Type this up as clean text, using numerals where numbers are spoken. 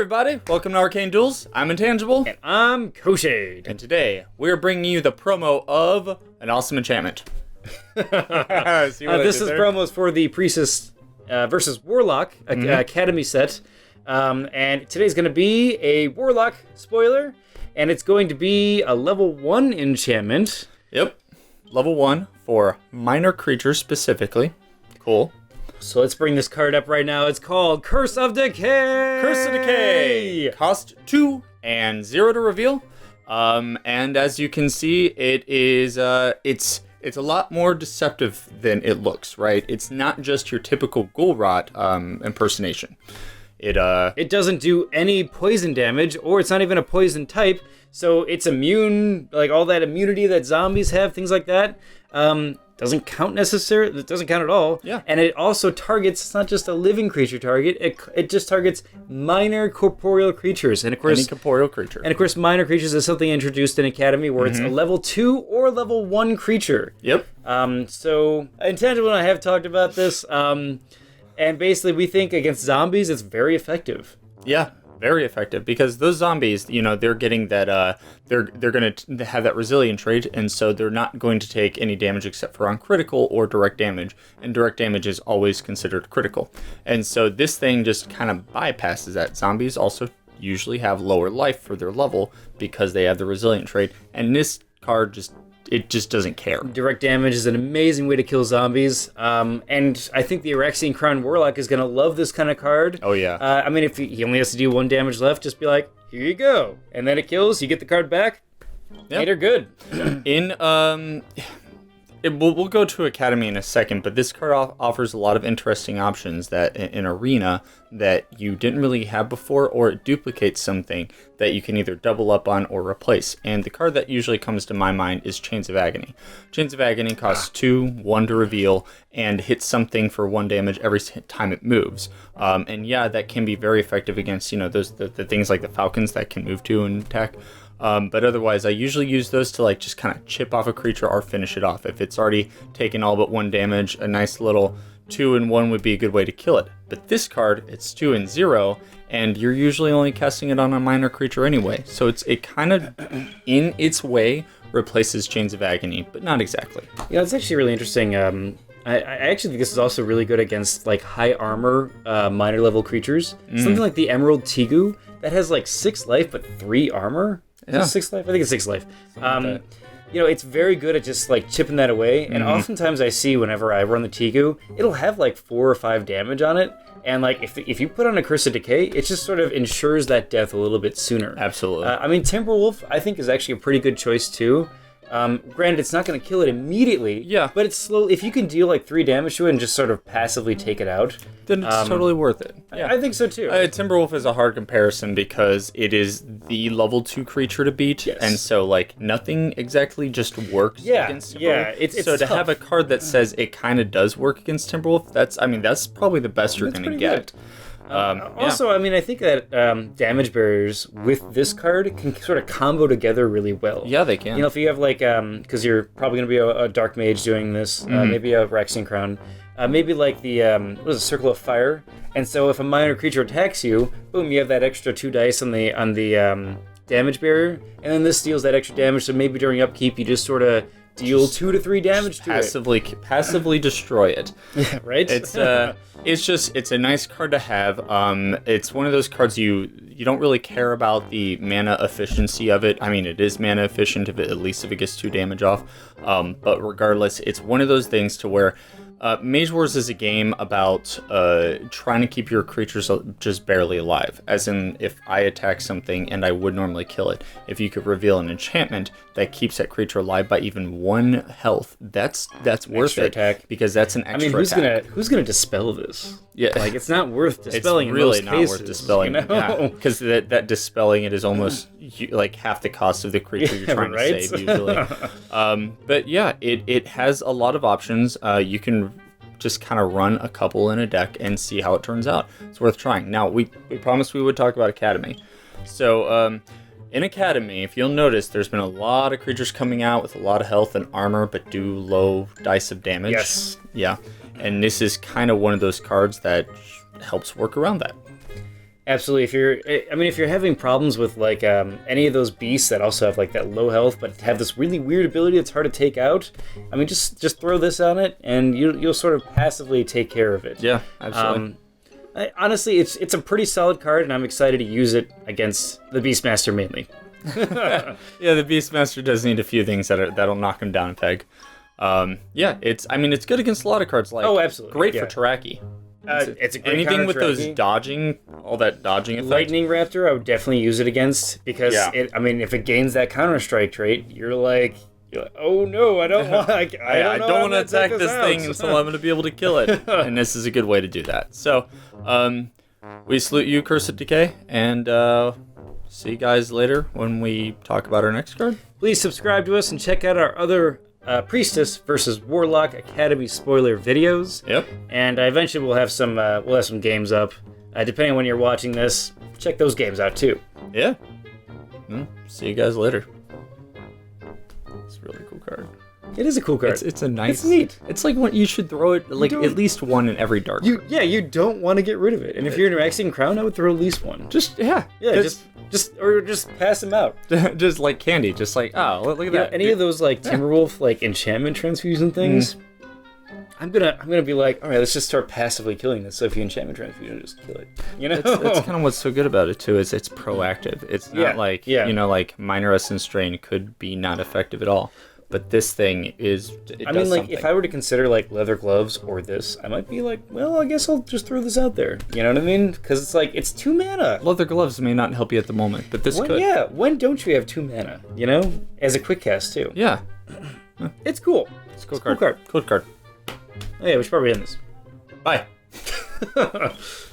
everybody, welcome to Arcane Duels. I'm Intangible. And I'm Koshade. And today, we're bringing you the promo of an awesome enchantment. This is promos for the Priestess versus Warlock Academy set. And today's going to be a Warlock spoiler, and it's going to be a level 1 enchantment. Yep, level 1 for minor creatures specifically. Cool. So let's bring this card up right now. It's called Curse of Decay! Curse of Decay! Cost 2 and 0 to reveal. And as you can see, it is it's a lot more deceptive than it looks, right? It's not just your typical ghoul rot impersonation. It doesn't do any poison damage, or it's not even a poison type, so it's immune, like all that immunity that zombies have, things like that. Doesn't count necessarily. It doesn't count at all. Yeah. And it also targets. It's not just a living creature target. It just targets minor corporeal creatures. And of course, any corporeal creature. And of course, minor creatures is something introduced in Academy where it's a level 2 or level 1 creature. Yep. So Intangible and I have talked about this. And basically, we think against zombies, it's very effective. Yeah. Very effective, because those zombies, you know, they're getting that, they're going to have that resilient trait, and so they're not going to take any damage except for on critical or direct damage, and direct damage is always considered critical. And so this thing just kind of bypasses that. Zombies also usually have lower life for their level because they have the resilient trait, and this card just doesn't care. Direct damage is an amazing way to kill zombies, and I think the Araxian Crown Warlock is going to love this kind of card. Oh, yeah. I mean, if he only has to do 1 damage left, just be like, here you go. And then it kills, you get the card back, and you're good. We'll go to Academy in a second, but this card offers a lot of interesting options that in Arena that you didn't really have before, or it duplicates something that you can either double up on or replace. And the card that usually comes to my mind is Chains of Agony. Chains of Agony costs 2, 1 to reveal, and hits something for 1 damage every time it moves. And yeah, that can be very effective against, you know, the things like the Falcons that can move 2 and attack. But otherwise, I usually use those to like just kind of chip off a creature or finish it off. If it's already taken all but 1 damage, a nice little 2 and 1 would be a good way to kill it. But this card, it's 2 and 0, and you're usually only casting it on a minor creature anyway. So it kind of, in its way, replaces Chains of Agony, but not exactly. Yeah, it's actually really interesting. I actually think this is also really good against like high armor minor level creatures. Something like the Emerald Tegu that has like 6 life but 3 armor. Yeah. 6 life? I think it's 6 life. You know, it's very good at just like chipping that away. And oftentimes I see whenever I run the Tegu, it'll have like 4 or 5 damage on it. And like if you put on a Curse of Decay, it just sort of ensures that death a little bit sooner. Absolutely. I mean, Timberwolf I think is actually a pretty good choice too. Granted, it's not going to kill it immediately. Yeah. But it's slow. If you can deal like 3 damage to it and just sort of passively take it out, then it's totally worth it. Yeah. I think so too. Timberwolf is a hard comparison because it is the level 2 creature to beat, and so like nothing exactly just works against Timberwolf. Yeah, it's so tough. To have a card that says it kind of does work against Timberwolf, that's probably the best you're going to get. Also, I mean, I think that damage barriers with this card can sort of combo together really well. Yeah, they can. You know, if you have like, because you're probably going to be a Dark Mage doing this, maybe a Raxian Crown, maybe like the, what is it, Circle of Fire. And so if a minor creature attacks you, boom, you have that extra 2 dice on the damage barrier, and then this deals that extra damage, so maybe during upkeep you just sort of deal 2 to 3 damage to it. Passively destroy it. Yeah, right? It's a nice card to have. It's one of those cards you don't really care about the mana efficiency of it. I mean, it is mana efficient at least if it gets 2 damage off. But regardless, it's one of those things to where Mage Wars is a game about trying to keep your creatures just barely alive. As in, if I attack something and I would normally kill it, if you could reveal an enchantment that keeps that creature alive by even 1 health, that's worth it. Attack. Because that's an extra attack. Who's gonna dispel this? Yeah, like it's not worth dispelling. It's really in most not cases, worth dispelling. You know? Because that dispelling it is almost like half the cost of the creature you're trying to save usually. But yeah, it has a lot of options. You can just kind of run a couple in a deck and see how it turns out. It's worth trying. Now, we promised we would talk about Academy. So, in Academy, if you'll notice, there's been a lot of creatures coming out with a lot of health and armor, but do low dice of damage. Yes. Yeah. And this is kind of one of those cards that helps work around that. Absolutely. If you're having problems with like any of those beasts that also have like that low health but have this really weird ability that's hard to take out, I mean, just throw this on it and you'll sort of passively take care of it. Yeah, absolutely. Honestly, it's a pretty solid card, and I'm excited to use it against the Beastmaster mainly. Yeah, the Beastmaster does need a few things that'll knock him down a peg. It's good against a lot of cards. Like, oh, absolutely, great yeah. for Taraki. It's a great Anything with those counter-Taraki. dodging, all that dodging effect. Lightning Raptor, I would definitely use it against because if it gains that Counter Strike trait, you're like, oh no, I don't want. I don't want to attack this thing until I'm going to be able to kill it. And this is a good way to do that. So, we salute you, Cursed Decay, and see you guys later when we talk about our next card. Please subscribe to us and check out our other Priestess versus Warlock Academy spoiler videos. Yep. And eventually we'll have some games up. Depending on when you're watching this, check those games out too. Yeah. See you guys later. It's a really cool card. It is a cool card. It's a nice. It's neat. It's like you should throw it like at least one in every dark. You don't want to get rid of it. And if you're in a Waxing Crown, I would throw at least one. Just pass them out. Just like candy. Just like, oh, look at that. Any of those like Timberwolf like enchantment transfusion things. I'm gonna be like, all right, let's just start passively killing this. So if you enchantment transfusion, just kill it. You know, that's kind of what's so good about it too. Is it's proactive. It's not like like Minor Essence Drain could be not effective at all. But this thing is. If I were to consider like leather gloves or this, I might be like, well, I guess I'll just throw this out there. You know what I mean? Because it's like it's 2 mana. Leather gloves may not help you at the moment, but this could. Yeah. When don't you have 2 mana? You know, as a quick cast too. Yeah. It's cool. It's a cool card. Cool card. Oh, yeah, we should probably end this. Bye.